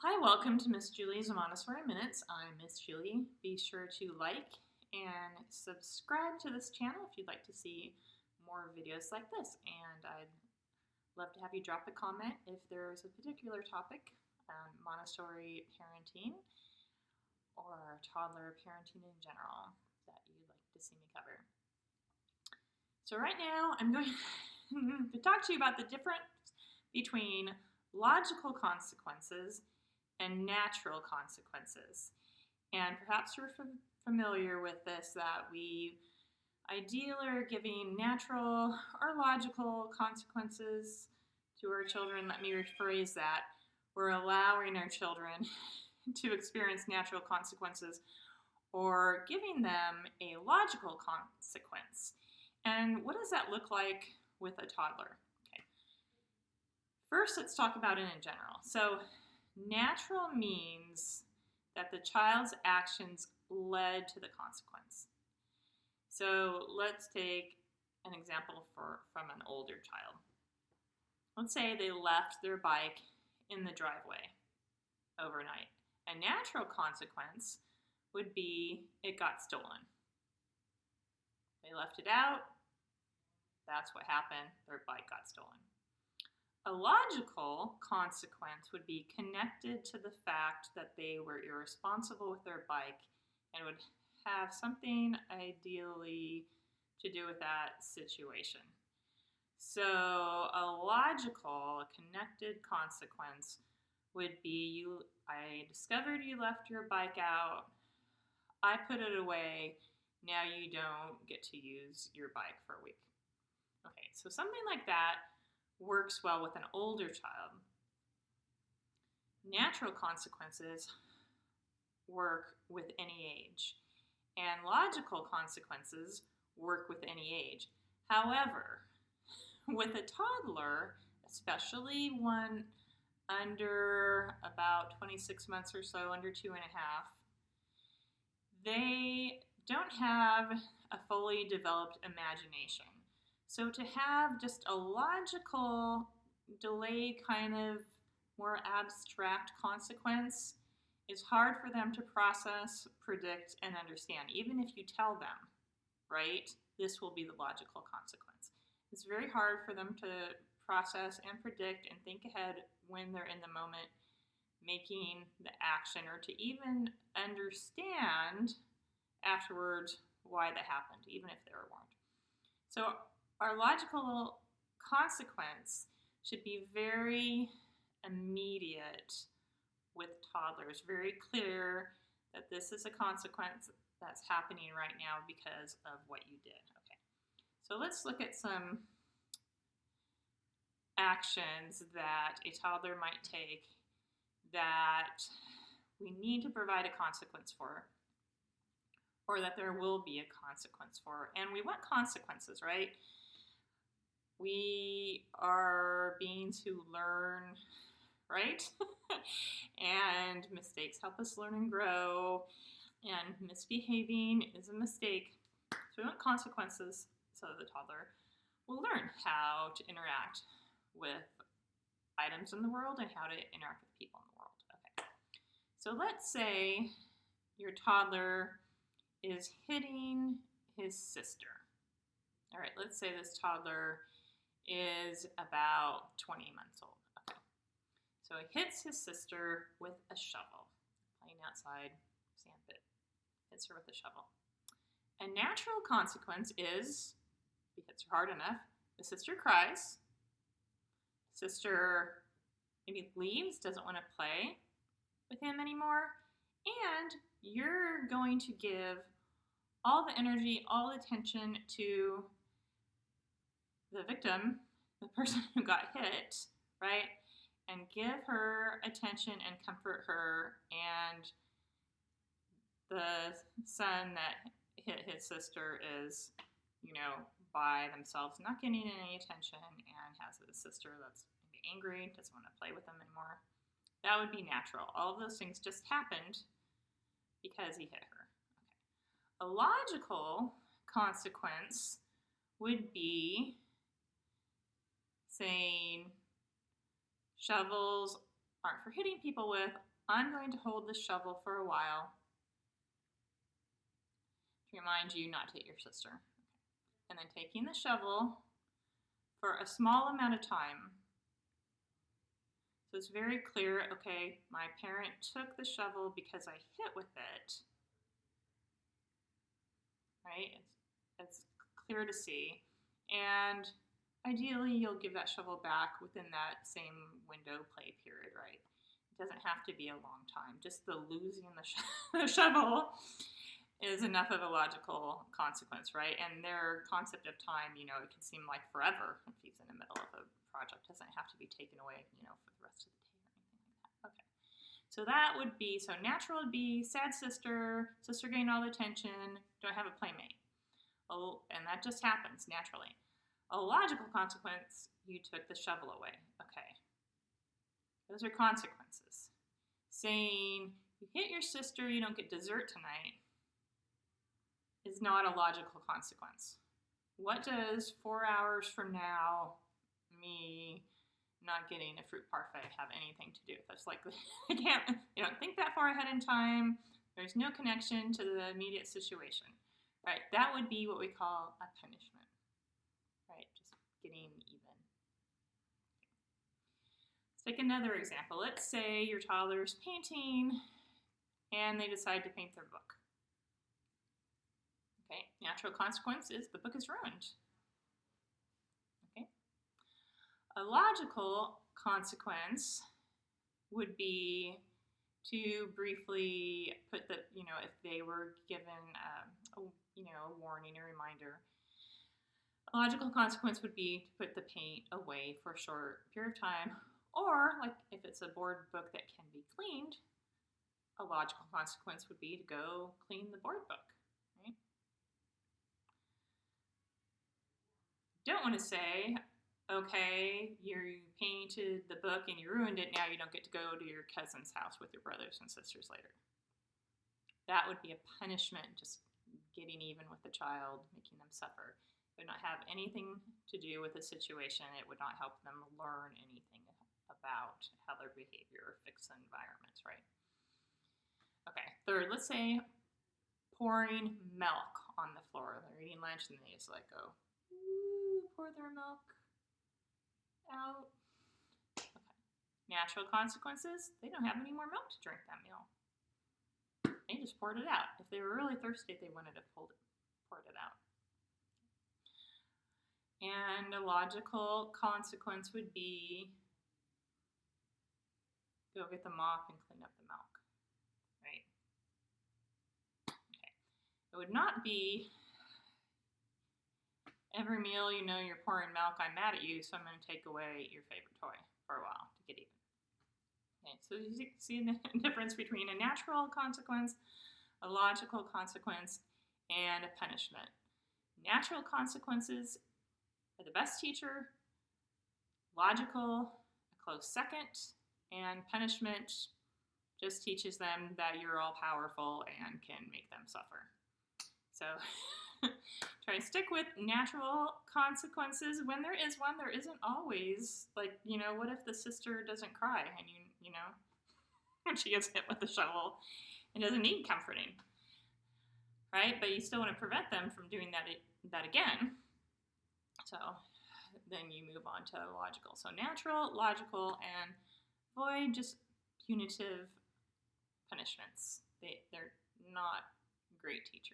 Hi, welcome to Miss Julie's Montessori Minutes. I'm Miss Julie. Be sure to like and subscribe to this channel if you'd like to see more videos like this. And I'd love to have you drop a comment if there's a particular topic, Montessori parenting or toddler parenting in general, that you'd like to see me cover. So right now I'm going to talk to you about the difference between logical consequences and natural consequences. And perhaps you're familiar with this, that we ideally are giving natural or logical consequences to our children. Let me rephrase that. We're allowing our children to experience natural consequences or giving them a logical consequence. And what does that look like with a toddler? Okay. First, let's talk about it in general. So, natural means that the child's actions led to the consequence. So let's take an example from an older child. Let's say they left their bike in the driveway overnight. A natural consequence would be it got stolen. They left it out. That's what happened. Their bike got stolen. A logical consequence would be connected to the fact that they were irresponsible with their bike and would have something ideally to do with that situation. So a logical, connected consequence would be I discovered you left your bike out. I put it away. Now you don't get to use your bike for a week. Okay, so something like that works well with an older child. Natural consequences work with any age, and logical consequences work with any age. However, with a toddler, especially one under about 26 months or so, under 2.5, they don't have a fully developed imagination. So to have just a logical, delayed kind of more abstract consequence is hard for them to process, predict, and understand. Even if you tell them, right, this will be the logical consequence. It's very hard for them to process and predict and think ahead when they're in the moment making the action, or to even understand afterwards why that happened, even if they were warned. So our logical consequence should be very immediate with toddlers, very clear that this is a consequence that's happening right now because of what you did. Okay, so let's look at some actions that a toddler might take that we need to provide a consequence for, or that there will be a consequence for. And we want consequences, right? We are beings who learn, right? And mistakes help us learn and grow, and misbehaving is a mistake. So we want consequences so the toddler will learn how to interact with items in the world and how to interact with people in the world. Okay. So let's say your toddler is hitting his sister. All right, let's say this toddler is about 20 months old. Okay. So he hits his sister with a shovel, playing outside, sandpit, hits her with a shovel. A natural consequence is, if he hits her hard enough, the sister cries, sister maybe leaves, doesn't want to play with him anymore, and you're going to give all the energy, all the attention to the victim, the person who got hit, right? And give her attention and comfort her. And the son that hit his sister is, by themselves, not getting any attention, and has a sister that's maybe angry, doesn't want to play with them anymore. That would be natural. All of those things just happened because he hit her. Okay. A logical consequence would be saying shovels aren't for hitting people with, I'm going to hold the shovel for a while to remind you not to hit your sister. And then taking the shovel for a small amount of time. So it's very clear, okay, my parent took the shovel because I hit with it, right? It's clear to see. And ideally, you'll give that shovel back within that same window play period, right? It doesn't have to be a long time. Just the losing the shovel is enough of a logical consequence, right? And their concept of time, it can seem like forever if he's in the middle of a project. It doesn't have to be taken away, for the rest of the day or anything like that. Okay. So that would be, natural would be sad sister getting all the attention, don't have a playmate. Oh, and that just happens naturally. A logical consequence, you took the shovel away. Okay. Those are consequences. Saying, you hit your sister, you don't get dessert tonight, is not a logical consequence. What does 4 hours from now, me not getting a fruit parfait, have anything to do with this? Like, you don't think that far ahead in time. There's no connection to the immediate situation, right? That would be what we call a punishment, right? Just getting even. Let's take another example. Let's say your toddler's painting and they decide to paint their book. Okay, natural consequence is the book is ruined. Okay. A logical consequence would be to briefly put the, if they were given, a warning, a reminder. A logical consequence would be to put the paint away for a short period of time, or like if it's a board book that can be cleaned, a logical consequence would be to go clean the board book. Don't want to say, okay, you painted the book and you ruined it, now you don't get to go to your cousin's house with your brothers and sisters later. That would be a punishment, just getting even with the child, making them suffer. It would not have anything to do with the situation. It would not help them learn anything about how their behavior or fix the environment, right? Okay, third, let's say pouring milk on the floor. They're eating lunch and they just go, pour their milk out. Okay. Natural consequences, they don't have any more milk to drink that meal. They just poured it out. If they were really thirsty, they wanted to poured it out. And a logical consequence would be go get the mop and clean up the milk, right? Okay. It would not be every meal, you're pouring milk, I'm mad at you, so I'm going to take away your favorite toy for a while to get even. Okay, so you see the difference between a natural consequence, a logical consequence, and a punishment. Natural consequences are the best teacher, logical, a close second, and punishment just teaches them that you're all powerful and can make them suffer. So try to stick with natural consequences. When there is one, there isn't always, what if the sister doesn't cry and when she gets hit with the shovel and doesn't need comforting, right? But you still want to prevent them from doing that again. So then you move on to logical. So natural, logical, and avoid just punitive punishments. They're not great teachers.